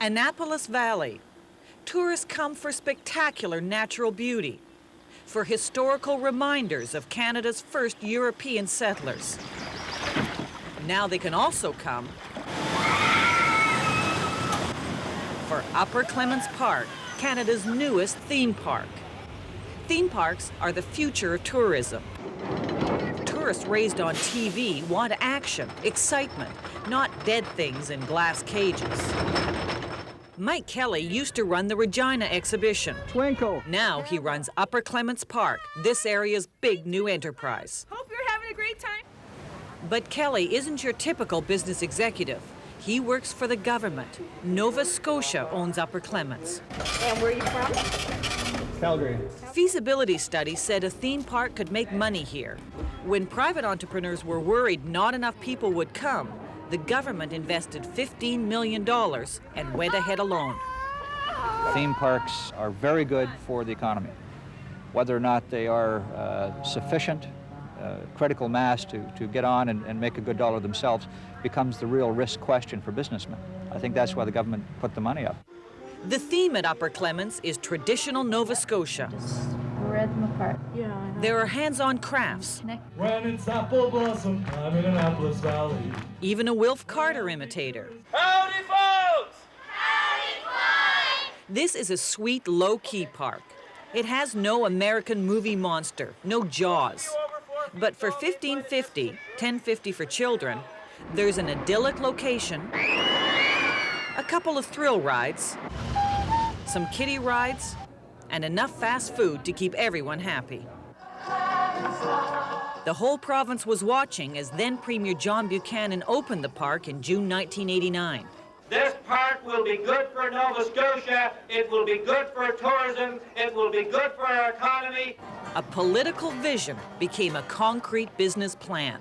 Annapolis Valley. Tourists come for spectacular natural beauty, for historical reminders of Canada's first European settlers. Now they can also come for Upper Clements Park, Canada's newest theme park. Theme parks are the future of tourism. Tourists raised on TV want action, excitement, not dead things in glass cages. Mike Kelly used to run the Regina exhibition. Twinkle. Now he runs Upper Clements Park, this area's big new enterprise. Hope you're having a great time. But Kelly isn't your typical business executive. He works for the government. Nova Scotia owns Upper Clements. And where are you from? Calgary. Feasibility studies said a theme park could make money here. When private entrepreneurs were worried not enough people would come, the government invested $15 million and went ahead alone. Theme parks are very good for the economy. Whether or not they are sufficient critical mass to get on and make a good dollar themselves becomes the real risk question for businessmen. I think that's why the government put the money up. The theme at Upper Clements is traditional Nova Scotia. Spread them apart. Yeah, I know. There are hands-on crafts. When it's apple blossom, I'm in Annapolis Valley. Even a Wilf Carter imitator. Howdy, folks! Howdy, folks! This is a sweet, low-key park. It has no American movie monster, no Jaws. But for $15.50, $10.50 for children, there's an idyllic location, a couple of thrill rides, some kiddie rides, and enough fast food to keep everyone happy. The whole province was watching as then Premier John Buchanan opened the park in June 1989. This park will be good for Nova Scotia, it will be good for tourism, it will be good for our economy. A political vision became a concrete business plan.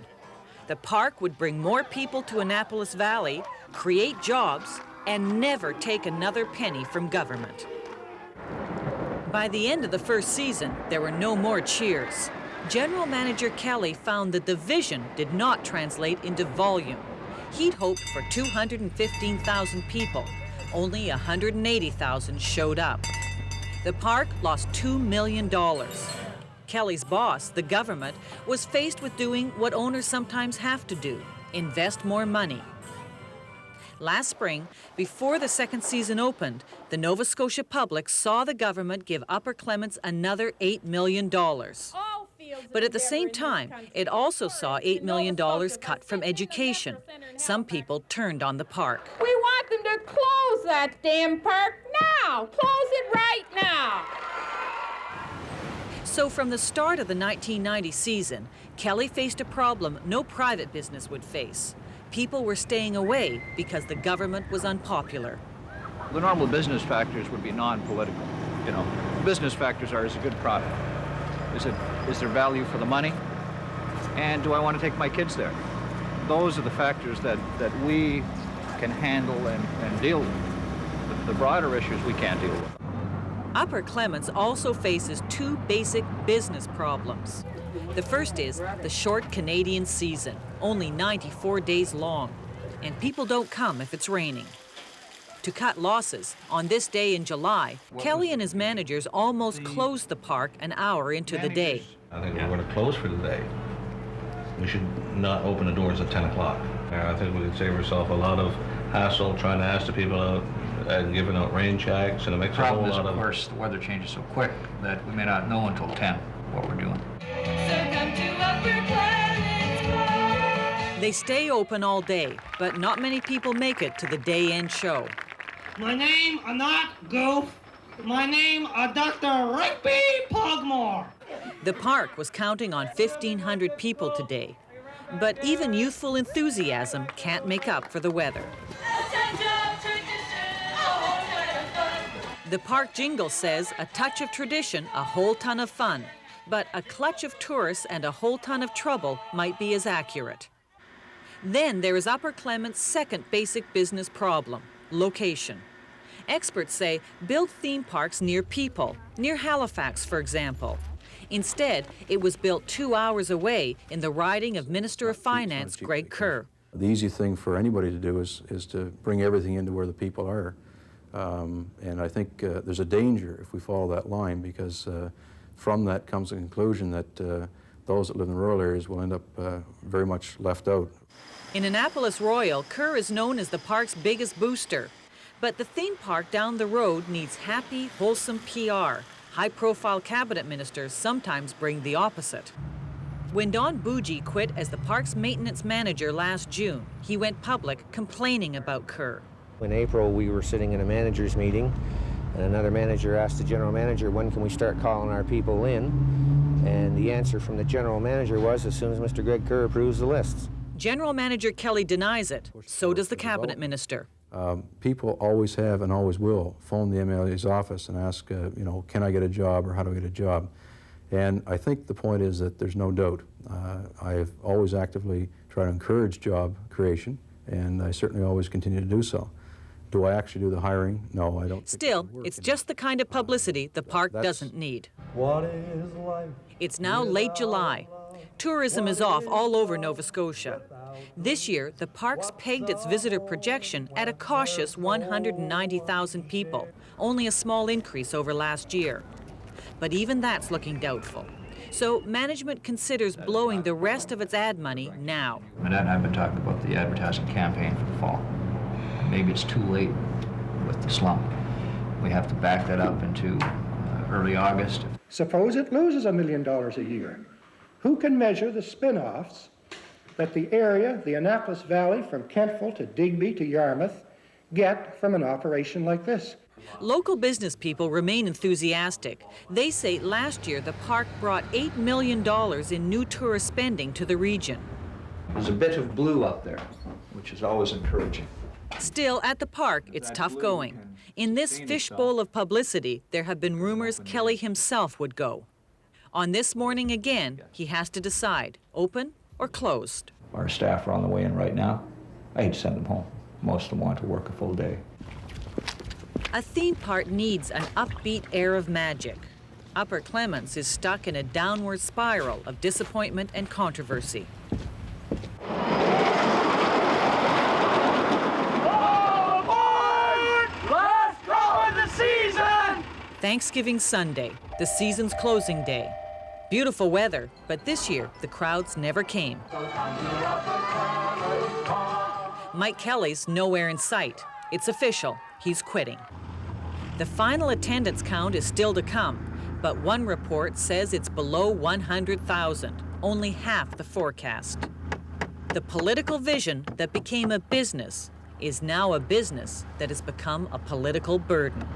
The park would bring more people to Annapolis Valley, create jobs, and never take another penny from government. By the end of the first season, there were no more cheers. General Manager Kelly found that the vision did not translate into volume. He'd hoped for 215,000 people. Only 180,000 showed up. The park lost $2 million. Kelly's boss, the government, was faced with doing what owners sometimes have to do: invest more money. Last spring, before the second season opened, the Nova Scotia public saw the government give Upper Clements another $8 million. But at the same time, it also saw $8 million cut from education. Some people turned on the park. We want them to close that damn park now. Close it right now. So from the start of the 1990 season, Kelly faced a problem no private business would face. People were staying away because the government was unpopular. The normal business factors would be non-political. You know, business factors are, is a good product? Is there value for the money? And do I want to take my kids there? Those are the factors that we can handle and deal with. The broader issues we can't deal with. Upper Clements also faces two basic business problems. The first is the short Canadian season, only 94 days long, and people don't come if it's raining. To cut losses, on this day in July, Kelly and his managers almost closed the park an hour into the day. I think we're going to close for the day. We should not open the doors at 10 o'clock. I think we could save ourselves a lot of hassle trying to ask the people out and giving out rain checks, and it makes a whole lot of... The problem is, of course, the weather changes so quick that we may not know until 10 what we're doing. They stay open all day, but not many people make it to the day-end show. My name are not Goof. My name are Dr. Rigby Pogmore. The park was counting on 1,500 people today, but even youthful enthusiasm can't make up for the weather. The park jingle says, "A touch of tradition, a whole ton of fun." But a clutch of tourists and a whole ton of trouble might be as accurate. Then there is Upper Clements' second basic business problem: location. Experts say build theme parks near people, near Halifax, for example. Instead, it was built 2 hours away in the riding of Minister of Finance Greg Kerr. The easy thing for anybody to do is to bring everything into where the people are. And I think there's a danger if we follow that line, because from that comes the conclusion that those that live in rural areas will end up very much left out. In Annapolis Royal, Kerr is known as the park's biggest booster. But the theme park down the road needs happy, wholesome PR. High-profile cabinet ministers sometimes bring the opposite. When Don Bougie quit as the park's maintenance manager last June, he went public complaining about Kerr. In April, we were sitting in a manager's meeting, and another manager asked the general manager, when can we start calling our people in? And the answer from the general manager was, as soon as Mr. Greg Kerr approves the lists. General Manager Kelly denies it. So does the cabinet minister. People always have and always will phone the MLA's office and ask, you know, can I get a job or how do I get a job? And I think the point is that there's no doubt. I have always actively tried to encourage job creation, and I certainly always continue to do so. Do I actually do the hiring? No, I don't. Still, it's just the kind of publicity the park doesn't need. What is life? It's now late July. Tourism is off all over Nova Scotia. This year, the park's pegged its visitor projection at a cautious 190,000 people, only a small increase over last year. But even that's looking doubtful. So management considers blowing the rest of its ad money now. Manette and I have been talking about the advertising campaign for the fall. Maybe it's too late with the slump. We have to back that up into early August. Suppose it loses $1 million a year. Who can measure the spin-offs that the area, the Annapolis Valley, from Kentville to Digby to Yarmouth, get from an operation like this? Local business people remain enthusiastic. They say last year the park brought $8 million in new tourist spending to the region. There's a bit of blue up there, which is always encouraging. Still, at the park, it's tough going. In this fishbowl of publicity, there have been rumors Kelly himself would go. On this morning again, he has to decide, open or closed. Our staff are on the way in right now. I hate to send them home. Most of them want to work a full day. A theme park needs an upbeat air of magic. Upper Clements is stuck in a downward spiral of disappointment and controversy. Thanksgiving Sunday, the season's closing day. Beautiful weather, but this year the crowds never came. Mike Kelly's nowhere in sight. It's official, he's quitting. The final attendance count is still to come, but one report says it's below 100,000, only half the forecast. The political vision that became a business is now a business that has become a political burden.